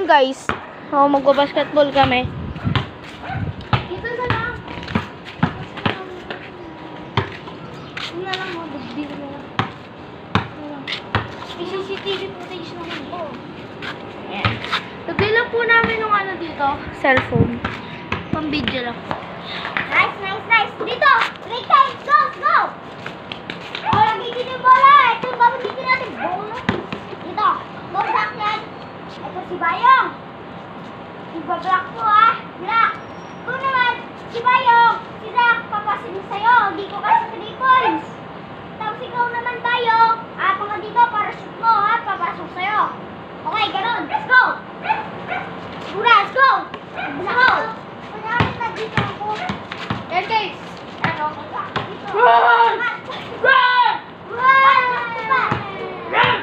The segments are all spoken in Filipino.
guys. So, magbabasketball kami. Dito na lang. Hindi na lang mo. Dito na lang. May CCTV footage naman po. Ayan. Nagbilang po namin yung ano dito. Cellphone. Pang video lang. Nice, nice, nice. Dito! 3 times! Go! Go! Oh, nagiging yung bola! Ito, babagigin natin. Bola. Dito. Go, Zach yan. Ito si Bayong. Ibablock ko ah. Block. Kung naman, si Bayong. Si Zach, papasin mo sa'yo. Hindi ko kasi 3 points. Tapos ikaw naman, Bayong. Mga dito para shoot mo ha. Papasok sa'yo. Okay, ganun. Let's go! Let's go! Let's go! Kunyari na dito ako. Yan guys. Ano? Dito. Run! Run! Run! Run!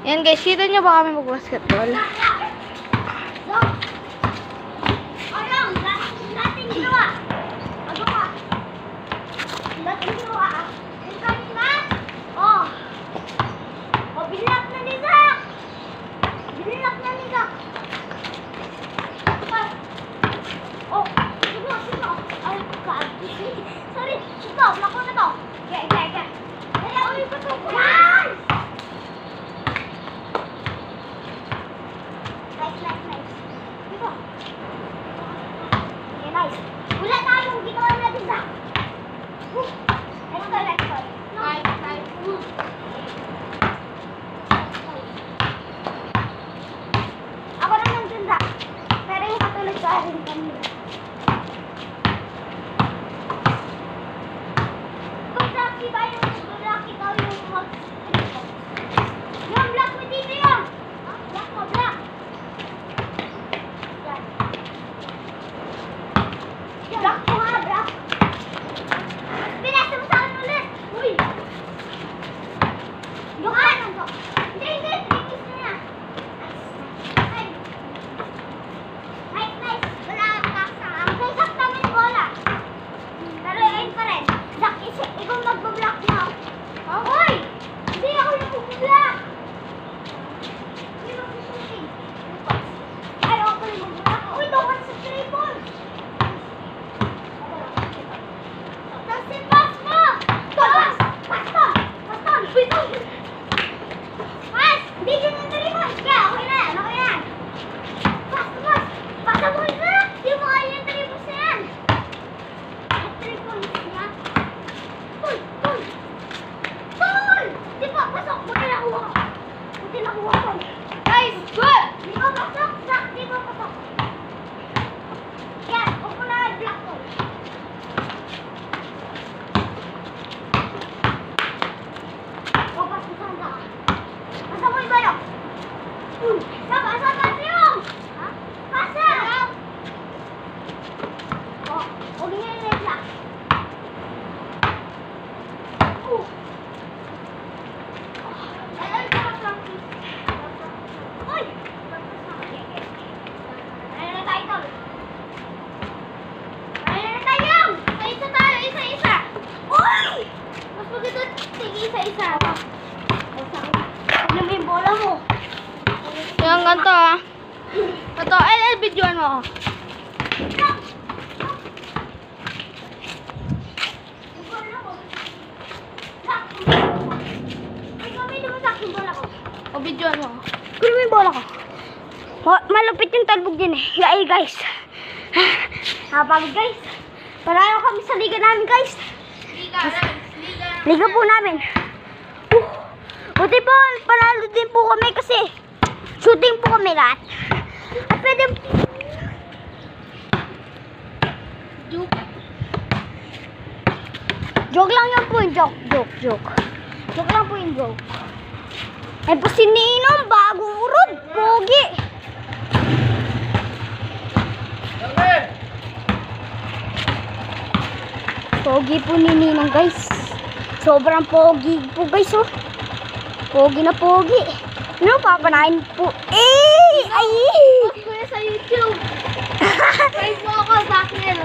Yan guys, kita nyo ba kami mag-basketball? Wala tayong ginawa natin sa. Let's go, let's go. Nice. Ako naman dun sa. Pero yung katulad sa akin kanina. Kung Rocky ba yung block, ikaw yung mag... Yung block mo dito yun. Block mo, block. Block mo nga, block. Pinasa mo sa akin ulit. Uy. Yung anong to? Hindi. Trikis na yan. Nice. Wala kang kaksa. Ang kaksak namin bola. Pero ayun pa rin. Zach, ikaw mag-block mo. Hoy! Hindi ako yung mag-block. Hindi mo sususin. Ay, ako yung mag-block. Uy, doon sa 3 points. Tapos pass mo! Pass! Pass! Bitaw! Pass! Hindi ka ng 3 points. Kaya, okay na yan. Pass! Pasa mo isa! Di mo kaya yung 3 points na yan. 3 points niya. Pull! Di ba? Pasok! Buti nakuha ko. Guys, good! Di ba pasok? Zach, di ba pasok? Yan, huwag mo na i-block ko. Pasa mo iba yun? Pasa yung! Pasa! Huwag niya yung i-block. Uy! Ayun na tayo. Isa tayo. Isa. Uy! Mas maganda sige isa-isa. Ano mo yung bola mo? Yan ganito ah. Ito, videoan mo ako. O, videoan mo ako. Kunin mo yung bola ko. Malupit yung talbog din eh. Guys. Napagod guys. Parayo kami sa liga namin guys. Liga po namin. Buti po, panalo din po kami kasi shooting po kami lahat. At pwede... Joke lang yun po yung joke. Joke lang po yung joke. Ay po si Ninong, bagong urod, pogi. Pogi po ni Ninong guys. Sobrang pogi po guys oh. Pogi na pogi. Ano papanain po? Ay! Post ko yan sa YouTube. Praise mo ako, Baknel.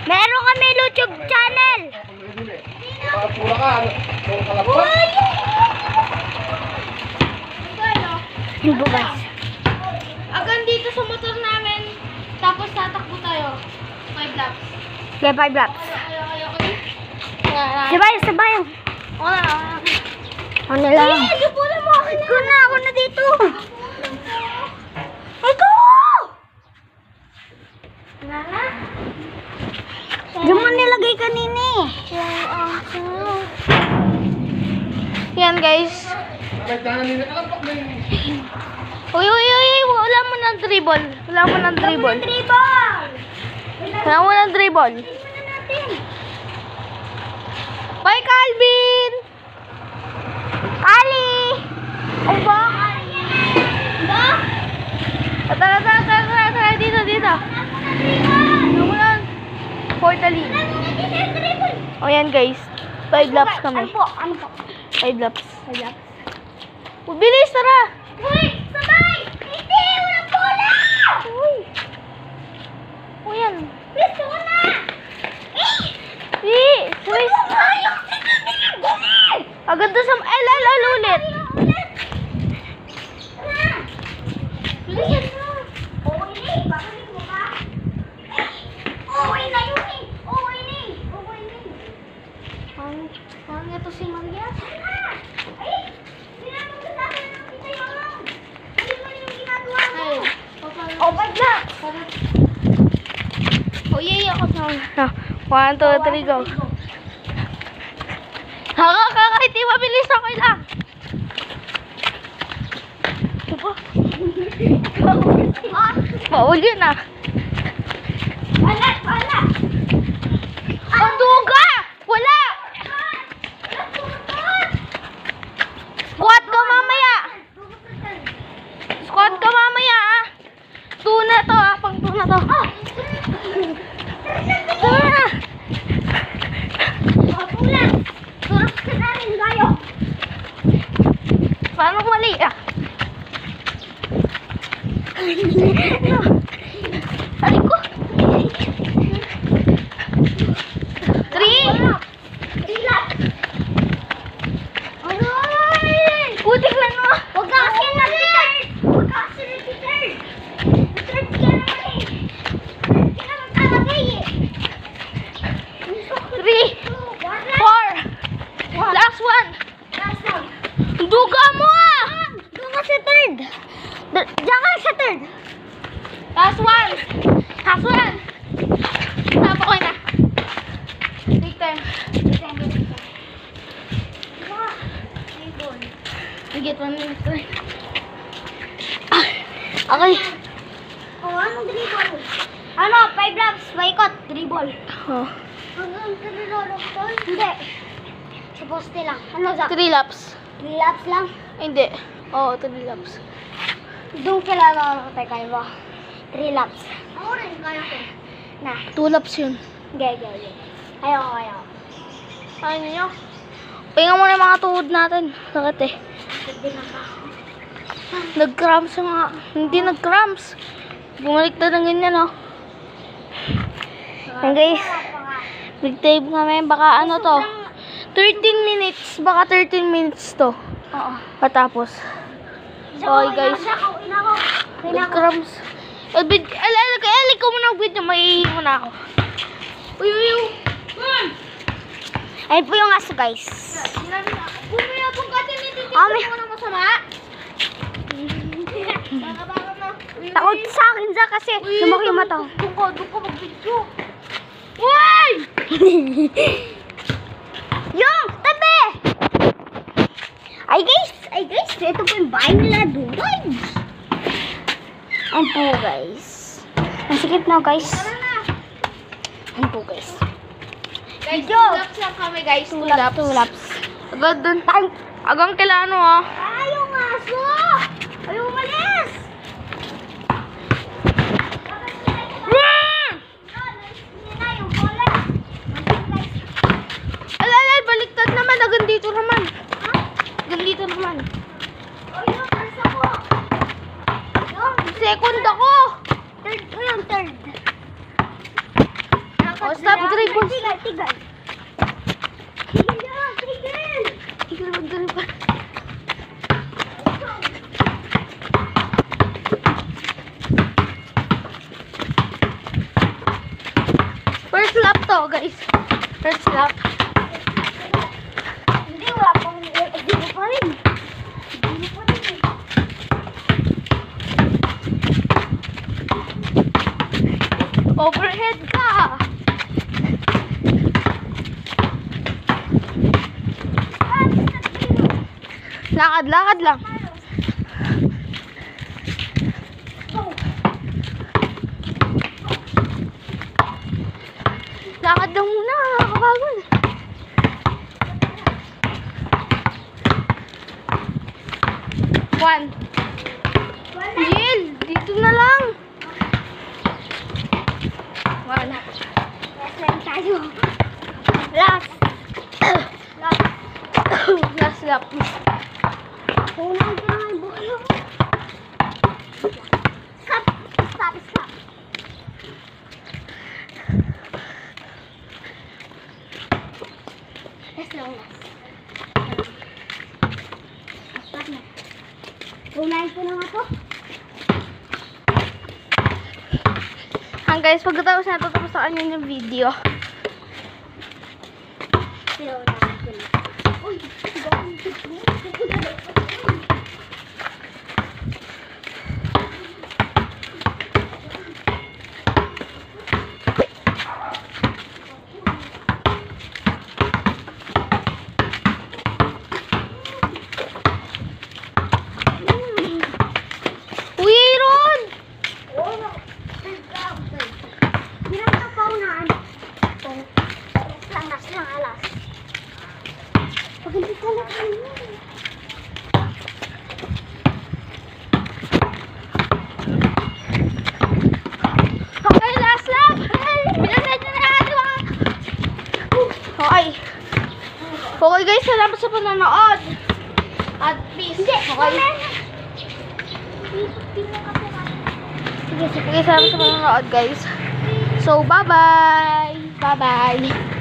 Meron kami YouTube channel. Pura ka, kalapit. Hindi guys. Hanggang dito sa motor namin. Tapos tatakbo tayo. 5 laps. Okay, 5 laps. Diba? Sabay. Wala. Ano lang? Lupo na mo. Ako na dito. Ikaw! Wala. Diyan mo nilagay kanina eh. Yan guys. Uy. Wala mo ng dribble. Wala mo ng dribble. Bye, Calvin! Kali! Ang ba? Tara. Dito. Namulan. Portally. O yan guys. 5 laps kami. Ano po? 5 laps. Uy, bilis, tara! Uy! Sabay! Hindi! Walang bola! Uy, yan. Gusto ko na! Swiss. Agad doon sa LLL ulit. Ang ito si Maria. Oh my God! Oh, yeah, ako na. 1, 2, 3, go. Kahit di mabilis, okay lang. Bawal yun ah. Wala! Ang duga! Wala! Squat ka mamaya ah. 2 na to ah. Pang 2 na to. Tara! Turap ka namin tayo! Paano mali ah? Aray ko! 3! Putik lang mo! Huwag ka kasi nag-third! Third ka naman eh! Third ka naman talaga eh! 3! 4! Last one! Duga mo ah! Doon ka sa third! Diyan ka sa third! Last one! Tapa ko na. Take time. I get 1 minute. Okay. Anong dribble? 5 laps, paikot, dribble. Oh. Hanggang dribble ko? Hindi. Sa poste lang. 3 laps. 3 laps lang. Hindi. Oo, 3 laps. Doon kailangan ako tayo ba? 3 laps. Ako rin, kaya ko. Na. 2 laps yun. Gaya. Ayoko. Ayaw niyo? Pahinga muna yung mga tuhod natin. Sakit eh. Hindi na ba? Nag-cramps yung mga... Hindi nag-cramps. Bumalik na ng ganyan oh. Yan guys. Big tape kami. Baka ano to? 13 minutes. Baka 13 minutes to. Oo. Patapos. Okay guys. Nag-cramps. Eli ko muna ang video. Maiihi muna ako. Uy. Ayun po yung aso guys. Bumiyabong ka. Tinititig Ami. mo na masama. Baka mo. Takot sa akin za kasi lumaki yung mata. Doon ka mag-video. Uy! Yung tabi! Ay guys, ito po yung bahay nila doon. Ayan po guys. Nasikip na guys. Ayan po guys. Guys, 2 laps lang kami guys. 2 laps. 2 laps. Agad dun. Agang kila ano ah. Ay, yung aso! Ay, umalis! Alay, baliktad naman. Agang dito naman. Agang dito naman. Second ako. Third ko yung third. Oh, stop, dribble. Tigil. Tigil. Tigil, mag-dribble. First lap to, guys. First lap. Hindi, wala pang hindi mo pa rin. Hindi mo pa rin. Overhead ka. Lakad lang. Lakad lang muna, nakakapagod. One. Jill, dito na lang. One. Last lang tayo. Last. Last lap. Kunan ko na yung buhay. Stop. Last lang. Stop na. Kunan ko na nga to. Guys, pagkatapos na ito, tapos sa kanya yung video. Pero na ko na. Uy, Uy, Aaron! Bilang ka pa unahan. Lang, alas. Pagkakit ka na kayo. Okay, last lap! Bilasan nyo na natin mga... Okay. Okay guys, salamat sa panonood. At peace. Okay. Sige, salamat sa panonood guys. So, bye-bye! Bye-bye!